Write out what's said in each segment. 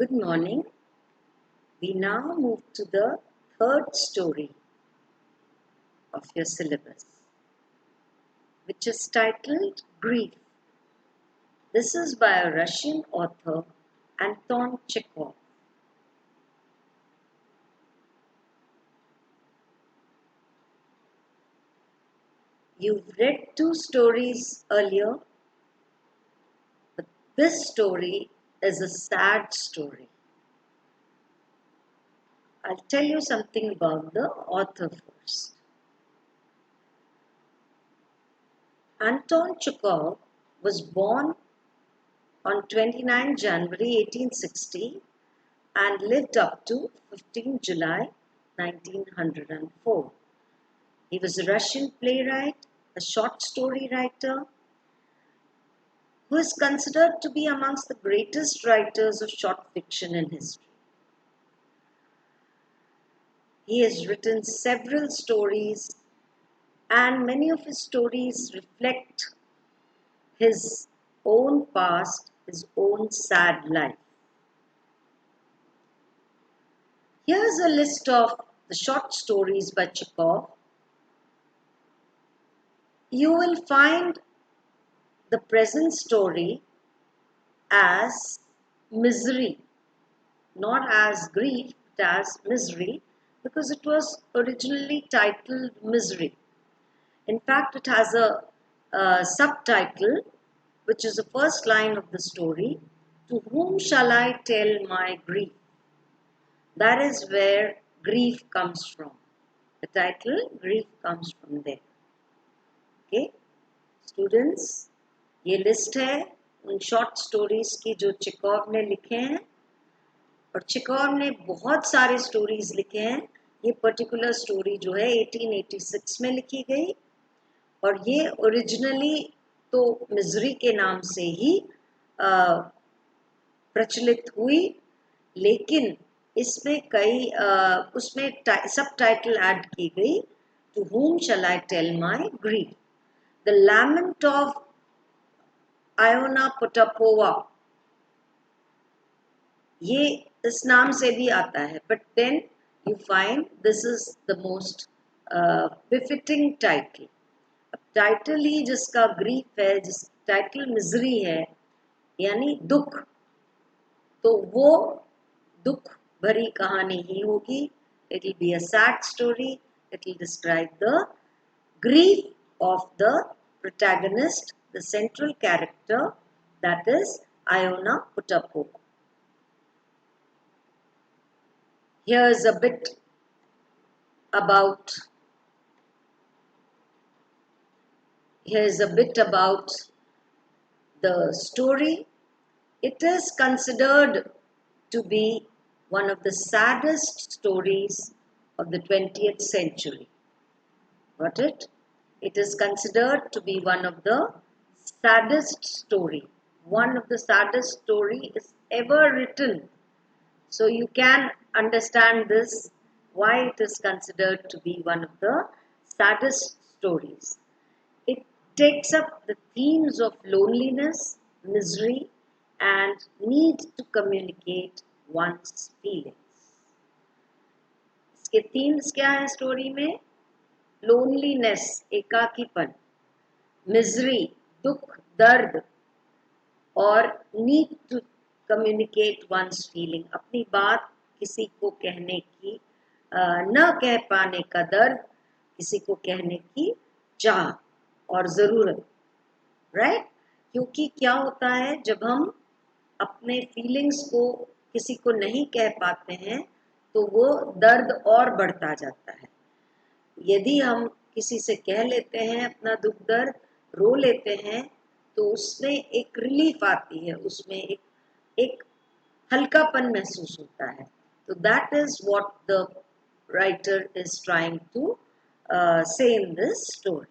Good morning. We now move to the third story of your syllabus, which is titled Grief. This is by a Russian author, Anton Chekhov. You've read two stories earlier, but this story is a sad story. I'll tell you something about the author first. Anton Chekhov was born on 29 January 1860 and lived up to 15 July 1904. He was a Russian playwright, a short story writer, who is considered to be amongst the greatest writers of short fiction in history. He has written several stories, and many of his stories reflect his own past, his own sad life. Here's a list of the short stories by Chekhov. You will find the present story as misery, not as grief, but as misery, because it was originally titled Misery. In fact, it has a subtitle, which is the first line of the story: To whom shall I tell my grief? That is where grief comes from. The title, grief, comes from there. Okay, students, ये list है उन short stories की जो Chekhov ने लिखे हैं, और Chekhov ने बहुत सारे स्टोरीज लिखे हैं. ये पर्टिकुलर स्टोरी जो है 1886 में लिखी गई, और ये ओरिजिनली तो मिजरी के नाम से ही प्रचलित हुई, लेकिन इसमें कई उसमें सब टाइटल ऐड की गई. To whom shall I tell my grief? The lament of Iona Potapova, ये इस नाम से भी आता है, but then you find this is the most befitting title. Title ही जिसका ग्रीफ है, जिस टाइटल मिजरी है यानी दुख, तो वो दुख भरी कहानी ही होगी. It will be a sad story. It will describe the grief of the protagonist, the central character, that is Iona Potapova. Here's a bit about the story. It is considered to be one of the saddest stories of the 20th century. Got it? It is considered to be one of the saddest story. One of the saddest story is ever written. So you can understand this, why it is considered to be one of the saddest stories. It takes up the themes of loneliness, misery, and need to communicate one's feelings. इसके themes क्या है story में? Loneliness, एकाकीपन, misery, दुख, दर्द, और need to communicate one's feeling, अपनी बात किसी को कहने की, न कह पाने का दर्द, किसी को कहने की चाह और ज़रूरत. राइट? क्योंकि क्या होता है, जब हम अपने फीलिंग्स को किसी को नहीं कह पाते हैं तो वो दर्द और बढ़ता जाता है. यदि हम किसी से कह लेते हैं अपना दुख दर्द, रो लेते हैं, तो उसमें एक रिलीफ आती है, उसमें एक हल्कापन महसूस होता है. तो that is what the writer is trying to say in this story.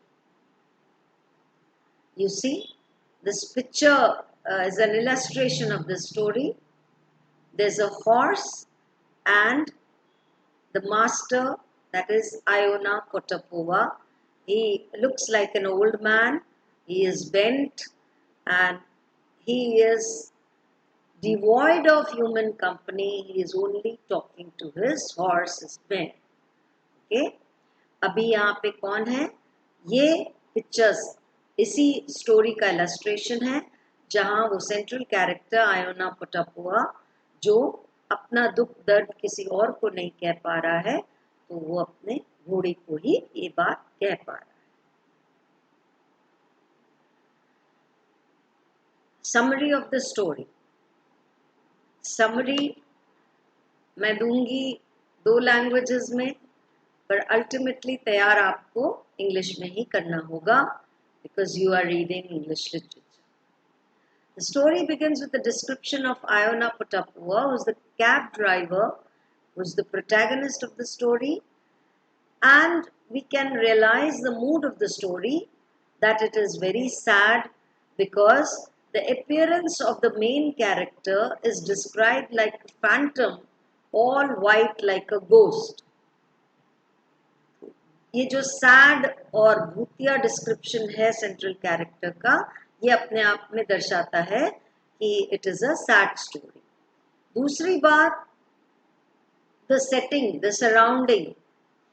You see, this picture is an illustration of this story. There's a horse and the master, that is Iona Potapova. He looks like an old man. He is bent and he is Devoid of human company, he is only talking to his horse, his men. Okay? अभी यहाँ पे कौन है? ये pictures इसी story का illustration है, जहाँ वो सेंट्रल कैरेक्टर आयोना पोटापुआ जो अपना दुख दर्द किसी और को नहीं कह पा रहा है, तो वो अपने घोड़े को ही ये बात कह पा रहा है. Summary of the story. Summary मैं दूंगी 2 लैंग्वेजेस में, पर अल्टीमेटली तैयार आपको इंग्लिश में ही करना होगा, because you are reading English literature. The story begins with a description of Iona Potapua, who is the cab driver, who is the protagonist of the story, and we can realize the mood of the story, that it is very sad, because the appearance of the main character is described like a phantom, all white like a ghost. ये जो sad और भूतिया description है central character का, ये अपने आप में दर्शाता है कि it is a sad story. दूसरी बात, the setting, the surrounding,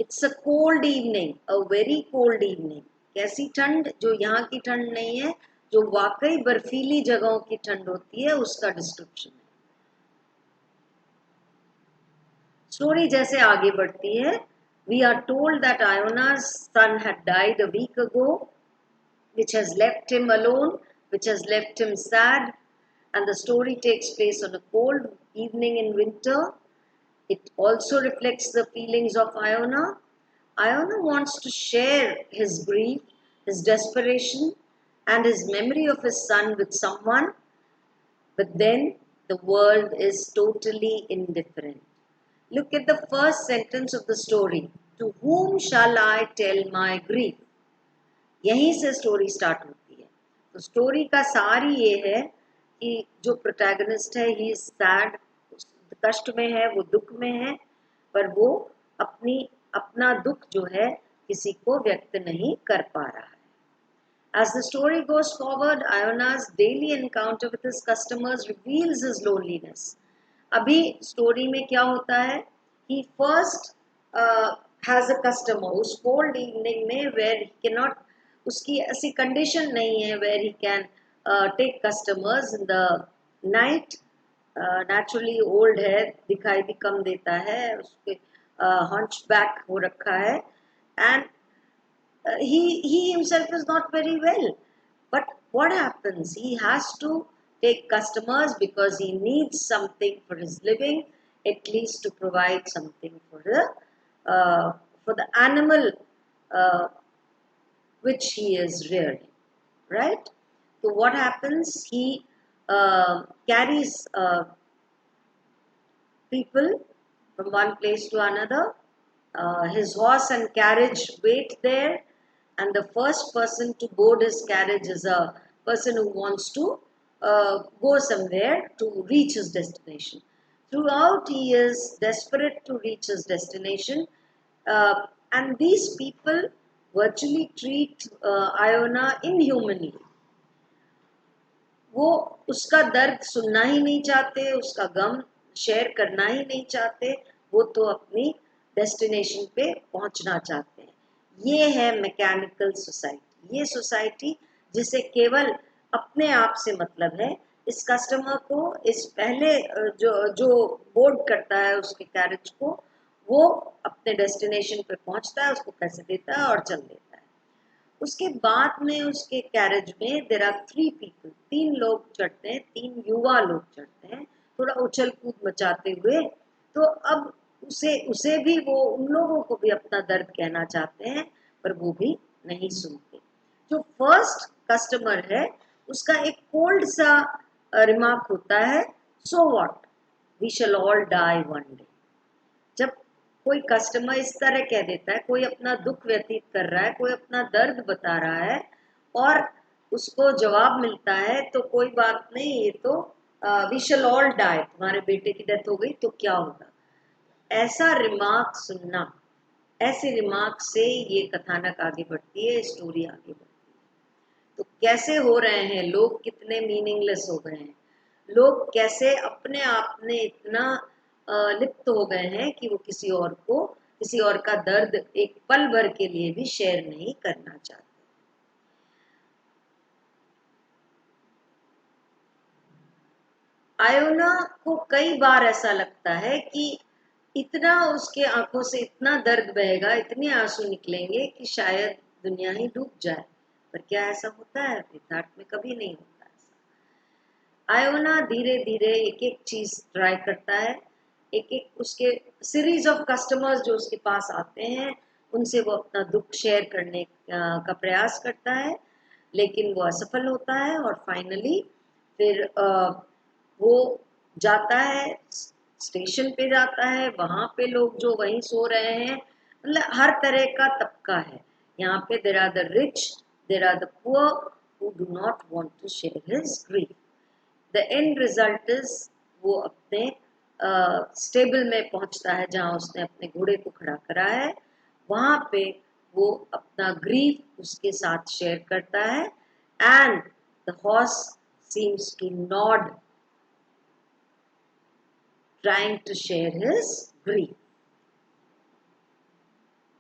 it's a cold evening, a very cold evening. कैसी ठंड? जो यहाँ की ठंड नहीं है, जो वाकई बर्फीली जगहों की ठंड होती है, उसका डिस्क्रिप्शन है. स्टोरी जैसे आगे बढ़ती है, we are told that Iona's son had died a week ago, which has left him alone, which has left him sad, and the story takes place on a cold evening in winter. It also reflects the feelings of Iona. Iona wants to share his grief, his desperation, and his memory of his son with someone, but then the world is totally indifferent. Look at the first sentence of the story. To whom shall I tell my grief? यहीं से story start होती है. तो story का सार ही ये है कि जो प्रोटैगनिस्ट है, ही इज सैड, कष्ट में है, वो दुख में है, पर वो अपना दुख जो है किसी को व्यक्त नहीं कर पा रहा है. As the story goes forward, Iona's daily encounter with his customers reveals his loneliness. अभी स्टोरी में क्या होता है? He first has a customer उस cold evening में, where he cannot, उसकी ऐसी कंडीशन नहीं है where he can take customers in the night. Naturally old है, दिखाई भी कम देता है, उसके hunchback हो रखा है, and he himself is not very well. But what happens? He has to take customers because he needs something for his living, at least to provide something for the animal which he is rearing, right? So what happens? He carries people from one place to another. His horse and carriage wait there, and the first person to board his carriage is a person who wants to go somewhere to reach his destination. Throughout, he is desperate to reach his destination, and these people virtually treat Iona inhumanly. वो उसका दर्द सुनना ही नहीं चाहते, उसका गम share करना ही नहीं चाहते, वो तो अपनी डेस्टिनेशन पे पहुंचना चाहते हैं. ये है मैकेनिकल सोसाइटी. ये सोसाइटी जिसे केवल अपने आप से मतलब है. इस कस्टमर को, इस पहले जो बोर्ड करता है उसके कैरेज को, वो अपने डेस्टिनेशन पे पहुंचता है, उसको पैसे देता है और चल देता है. उसके बाद में उसके कैरेज में देर आर 3 पीपल, 3 लोग चढ़ते हैं, 3 युवा लोग चढ़ते हैं, थोड़ा उछल कूद मचाते हुए. तो अब उसे भी, वो उन लोगों को भी अपना दर्द कहना चाहते हैं, पर वो भी नहीं सुनते. जो फर्स्ट कस्टमर है, उसका एक कोल्ड सा रिमार्क होता है, so what, we shall all die one day. जब कोई कस्टमर इस तरह कह देता है, कोई अपना दुख व्यतीत कर रहा है, कोई अपना दर्द बता रहा है, और उसको जवाब मिलता है तो कोई बात नहीं, ये तो वी शैल ऑल डाई, तुम्हारे बेटे की डेथ हो गई तो क्या होगा. ऐसा रिमार्क सुनना, ऐसे रिमार्क से ये कथानक आगे बढ़ती है, स्टोरी आगे बढ़ती है. तो कैसे हो रहे हैं लोग, कितने मीनिंगलेस हो गए हैं. लोग कैसे अपने आप में इतना लिप्त हो गए हैं कि वो किसी और का दर्द एक पल भर के लिए भी शेयर नहीं करना चाहते। आयोना को कई बार ऐसा लगता है कि इतना उसके आंखों से इतना दर्द बहेगा, इतने आंसू निकलेंगे कि शायद दुनिया ही डूब जाए। पर क्या ऐसा होता है? यथार्थ में कभी नहीं होता ऐसा। आयोना धीरे धीरे एक एक चीज ट्राई करता है। एक एक उसके सीरीज ऑफ कस्टमर्स जो उसके पास आते हैं, उनसे वो अपना दुख शेयर करने का प्रयास करता है, लेकिन वो असफल होता है। और फाइनली फिर वो जाता है, स्टेशन पे जाता है, वहां पे लोग जो वहीं सो रहे हैं, मतलब हर तरह का तबका है यहाँ पे। There are the rich, there are the poor who do not want to share his grief. The end result is वो अपने स्टेबल में पहुंचता है जहां उसने अपने घोड़े को खड़ा करा है। वहां पे वो अपना ग्रीफ उसके साथ शेयर करता है, and the horse seems to nod trying to share his grief.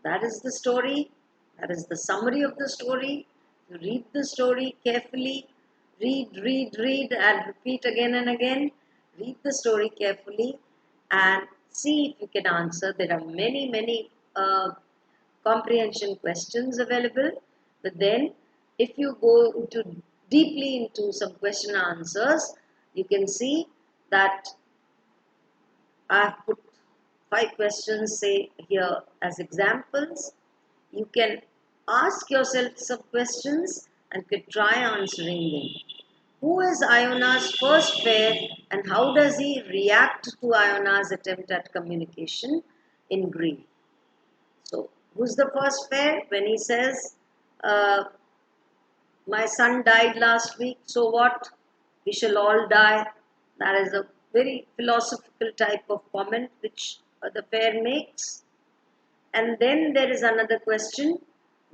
That is the story. That is the summary of the story. You read the story carefully. Read, and repeat again and again. Read the story carefully and see if you can answer. There are many comprehension questions available. But then, if you go deeply into some question answers, you can see that I've put 5 questions, say here as examples. You can ask yourself some questions and could try answering them. Who is Iona's first pair and how does he react to Iona's attempt at communication in Greek? So, who's the first pair? When he says, uh, my son died last week, so what? We shall all die. That is a very philosophical type of comment which the pair makes. And then there is another question.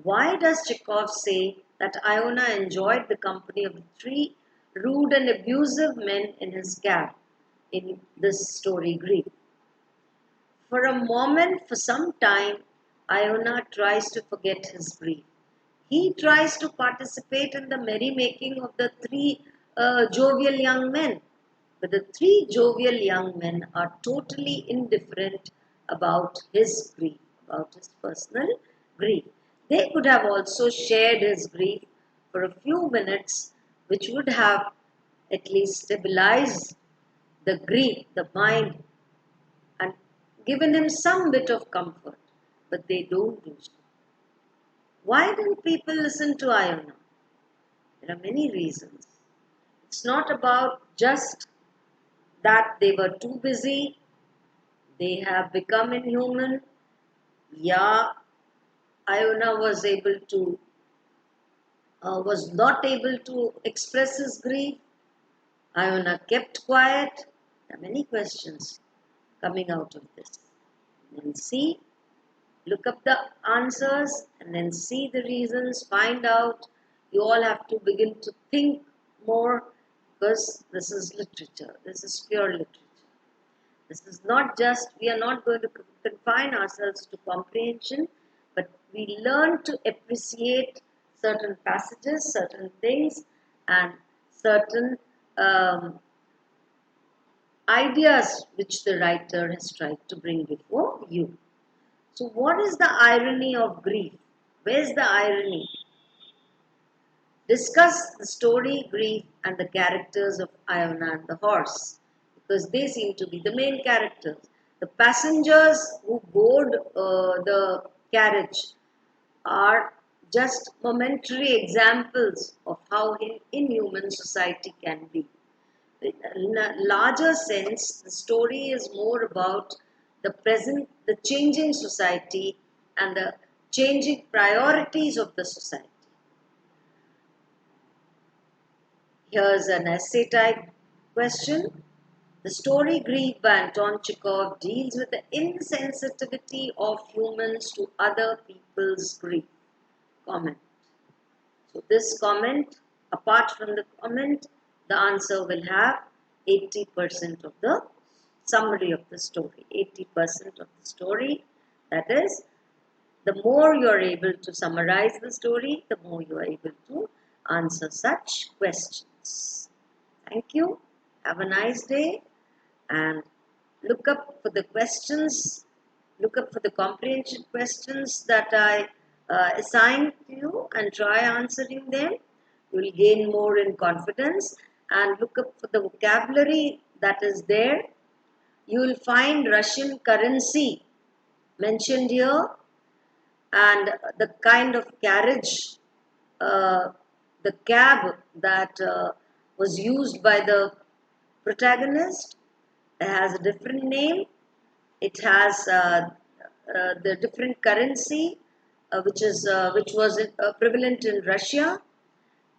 Why does Chekhov say that Iona enjoyed the company of the 3 rude and abusive men in his cab in this story, Greek? For a moment, for some time, Iona tries to forget his grief. He tries to participate in the merrymaking of the 3 jovial young men. But the 3 jovial young men are totally indifferent about his grief, about his personal grief. They could have also shared his grief for a few minutes, which would have at least stabilized the grief, the mind, and given him some bit of comfort. But they don't do so. Why don't people listen to Iona? There are many reasons. It's not about just that they were too busy, they have become inhuman. Yeah, Iona was not able to express his grief. Iona kept quiet. There are many questions coming out of this. And see, look up the answers and then see the reasons, find out. You all have to begin to think more, because this is literature. This is pure literature. This is not just, we are not going to confine ourselves to comprehension, but we learn to appreciate certain passages, certain things, and certain ideas which the writer has tried to bring before you. So, what is the irony of grief? Where's the irony? Discuss the story, grief, and the characters of Iona and the horse, because they seem to be the main characters. The passengers who board the carriage are just momentary examples of how inhuman society can be. In a larger sense, the story is more about the changing society and the changing priorities of the society. Here's an essay type question. The story Grief by Anton Chekhov deals with the insensitivity of humans to other people's grief. Comment. So this comment, apart from the comment, the answer will have 80% of the summary of the story. 80% of the story, that is, the more you are able to summarize the story, the more you are able to answer such questions. Thank you. Have a nice day and look up for the questions, look up for the comprehension questions that I assigned to you and try answering them. You will gain more in confidence, and look up for the vocabulary that is there. You will find Russian currency mentioned here and the kind of carriage, uh, the cab that was used by the protagonist. It has a different name. It has the different currency, which was prevalent in Russia,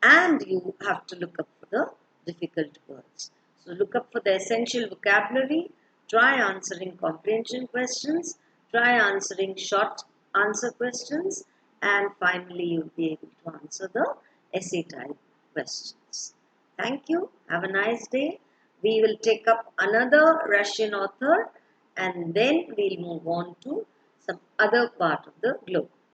and you have to look up for the difficult words. So look up for the essential vocabulary, try answering comprehension questions, try answering short answer questions, and finally you'll be able to answer the essay type questions. Thank you. Have a nice day. We will take up another Russian author and then we'll move on to some other part of the globe.